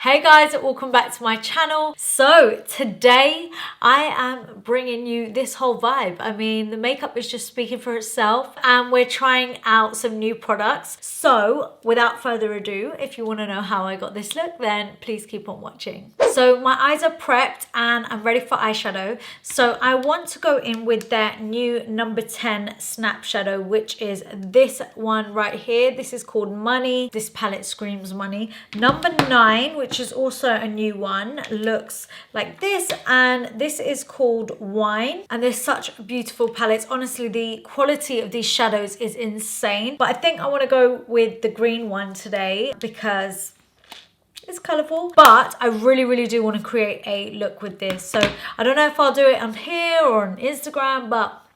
Hey guys, welcome back to my channel. So today I am bringing you this whole vibe. I mean, the makeup is just speaking for itself and we're trying out some new products. So without further ado, if you want to know how I got this look, then please keep on watching. So my eyes are prepped and I'm ready for eyeshadow. So I want to go in with their new number 10 Snap Shadow, which is this one right here. This is called Money. This palette screams money. Number 9, which is also a new one, looks like this, and this is called Wine. And they're such beautiful palettes. Honestly, the quality of these shadows is insane, but I think I want to go with the green one today because it's colourful, but I really do want to create a look with this. So I don't know if I'll do it on here or on Instagram, but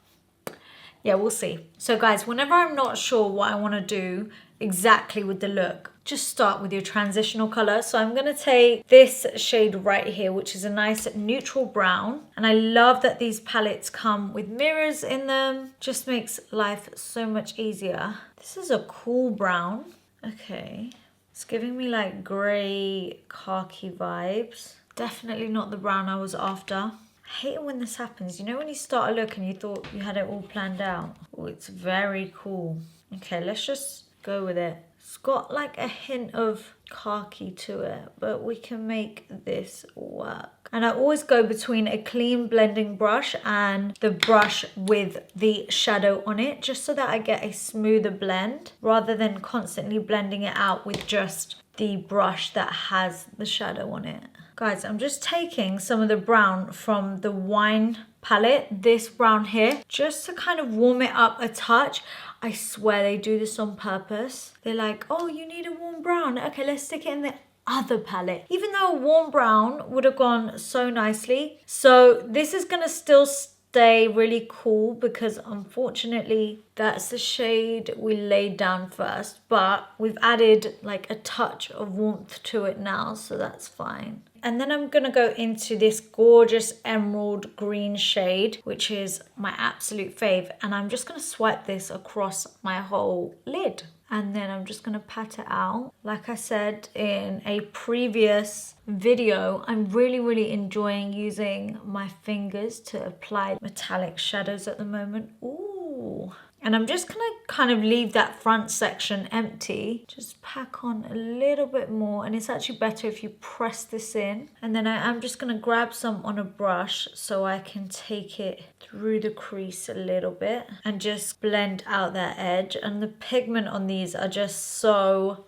yeah, we'll see. So guys, whenever I'm not sure what I want to do exactly with the look, just start with your transitional color. So I'm going to take this shade right here, which is a nice neutral brown. And I love that these palettes come with mirrors in them. Just makes life so much easier. This is a cool brown. Okay. It's giving me like gray khaki vibes. Definitely not the brown I was after. I hate it when this happens. You know when you start a look and you thought you had it all planned out? Oh, it's very cool. Okay, let's just go with it. It's got like a hint of khaki to it, but we can make this work. And I always go between a clean blending brush and the brush with the shadow on it, just so that I get a smoother blend rather than constantly blending it out with just the brush that has the shadow on it. Guys, I'm just taking some of the brown from the Wine palette, this brown here, just to kind of warm it up a touch. I swear they do this on purpose. They're like, oh, you need a warm brown. Okay, let's stick it in the other palette. Even though a warm brown would have gone so nicely. So this is gonna still stay really cool because unfortunately that's the shade we laid down first, but we've added like a touch of warmth to it now, so that's fine. And then I'm gonna go into this gorgeous emerald green shade, which is my absolute fave. And I'm just gonna swipe this across my whole lid. And then I'm just gonna pat it out. Like I said in a previous video, I'm really enjoying using my fingers to apply metallic shadows at the moment. Ooh. And I'm just gonna kind of leave that front section empty. Just pack on a little bit more. And it's actually better if you press this in. And then I am just gonna grab some on a brush so I can take it through the crease a little bit and just blend out that edge. And the pigment on these are just so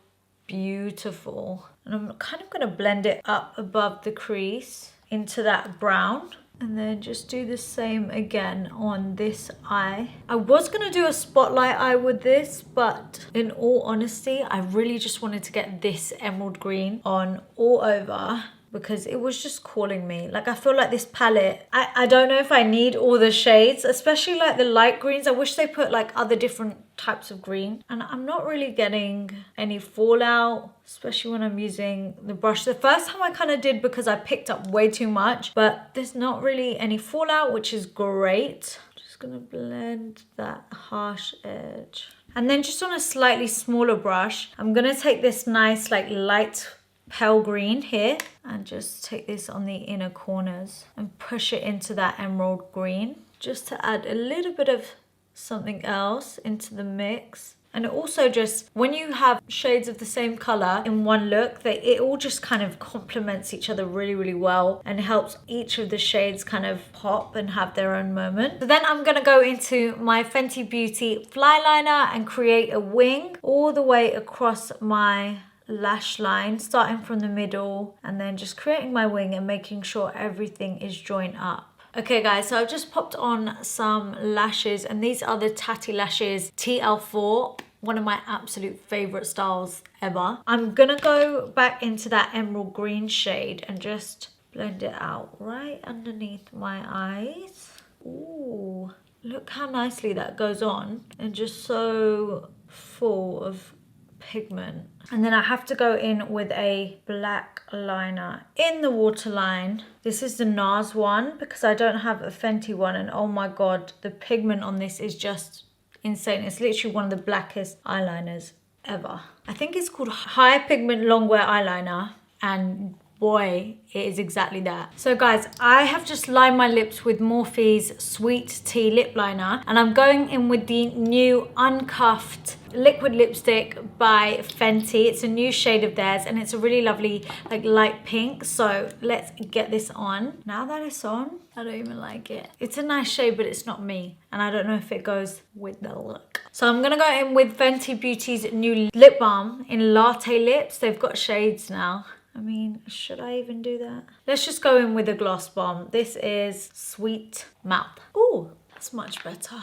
beautiful. And I'm kind of gonna blend it up above the crease into that brown. And then just do the same again on this eye. I was gonna do a spotlight eye with this, but in all honesty, I really just wanted to get this emerald green on all over because it was just calling me. Like I feel like this palette, I don't know if I need all the shades, especially like the light greens. I wish they put like other different types of green. And I'm not really getting any fallout, especially when I'm using the brush. The first time I kind of did because I picked up way too much, but there's not really any fallout, which is great. Just gonna blend that harsh edge. And then just on a slightly smaller brush, I'm gonna take this nice like light pale green here and just take this on the inner corners and push it into that emerald green just to add a little bit of something else into the mix. And also just when you have shades of the same color in one look, it all just kind of complements each other really well and helps each of the shades kind of pop and have their own moment. So then I'm gonna go into my Fenty Beauty Flyliner and create a wing all the way across my lash line, starting from the middle and then just creating my wing and making sure everything is joined up. Okay guys, so I've just popped on some lashes and these are the Tatti Lashes TL4, one of my absolute favorite styles ever. I'm gonna go back into that emerald green shade and just blend it out right underneath my eyes. Ooh, look how nicely that goes on and just so full of pigment. And then I have to go in with a black liner in the waterline. This is the Nars one because I don't have a Fenty one, and oh my god, the pigment on this is just insane. It's literally one of the blackest eyeliners ever. I think it's called High Pigment Longwear Eyeliner. and boy, it is exactly that. So guys, I have just lined my lips with Morphe's Sweet Tea Lip Liner, and I'm going in with the new Uncuffed liquid lipstick by Fenty. It's a new shade of theirs, and it's a really lovely like light pink. So let's get this on. Now that it's on, I don't even like it. It's a nice shade, but it's not me, and I don't know if it goes with the look. So I'm gonna go in with Fenty Beauty's new lip balm in Latte Lips. They've got shades now. I mean, should I even do that? Let's just go in with a gloss bomb. This is Sweet Mouth. Oh, that's much better.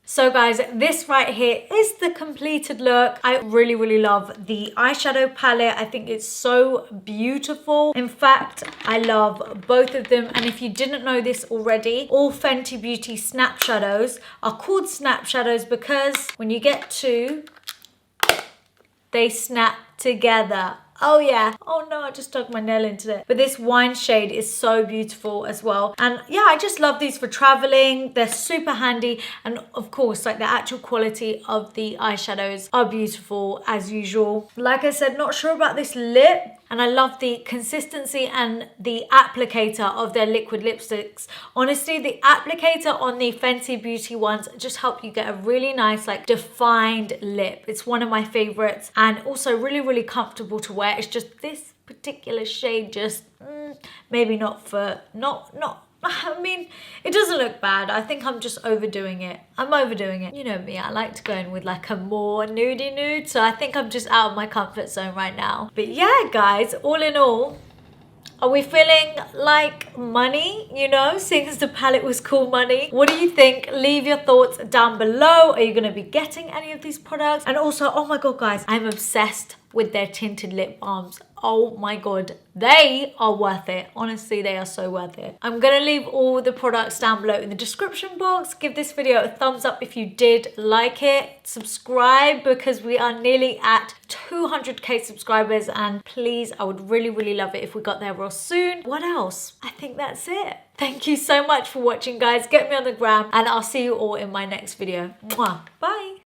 So guys, this right here is the completed look. I really, really love the eyeshadow palette. I think it's so beautiful. In fact, I love both of them. And if you didn't know this already, all Fenty Beauty Snapshadows are called Snapshadows because when you get two, they snap together. Oh yeah. Oh no, I just dug my nail into it. But this wine shade is so beautiful as well. And yeah, I just love these for traveling. They're super handy. And of course, like the actual quality of the eyeshadows are beautiful as usual. Like I said, not sure about this lip. And I love the consistency and the applicator of their liquid lipsticks. Honestly, the applicator on the Fenty Beauty ones just help you get a really nice, like defined lip. It's one of my favorites and also really, really comfortable to wear. It's just this particular shade just maybe not for, I mean, it doesn't look bad. I think I'm just overdoing it. I'm overdoing it. You know me, I like to go in with like a more nudie nude. So I think I'm just out of my comfort zone right now. But yeah, guys, all in all, are we feeling like money, you know, seeing as the palette was called money? What do you think? Leave your thoughts down below. Are you going to be getting any of these products? And also, oh my God, guys, I'm obsessed with their tinted lip balms. Oh my God, they are worth it. Honestly, they are so worth it. I'm gonna leave all the products down below in the description box. Give this video a thumbs up if you did like it. Subscribe because we are nearly at 200k subscribers, and please, I would really, really love it if we got there real soon. What else? I think that's it. Thank you so much for watching, guys. Get me on the gram, and I'll see you all in my next video. Mwah. Bye.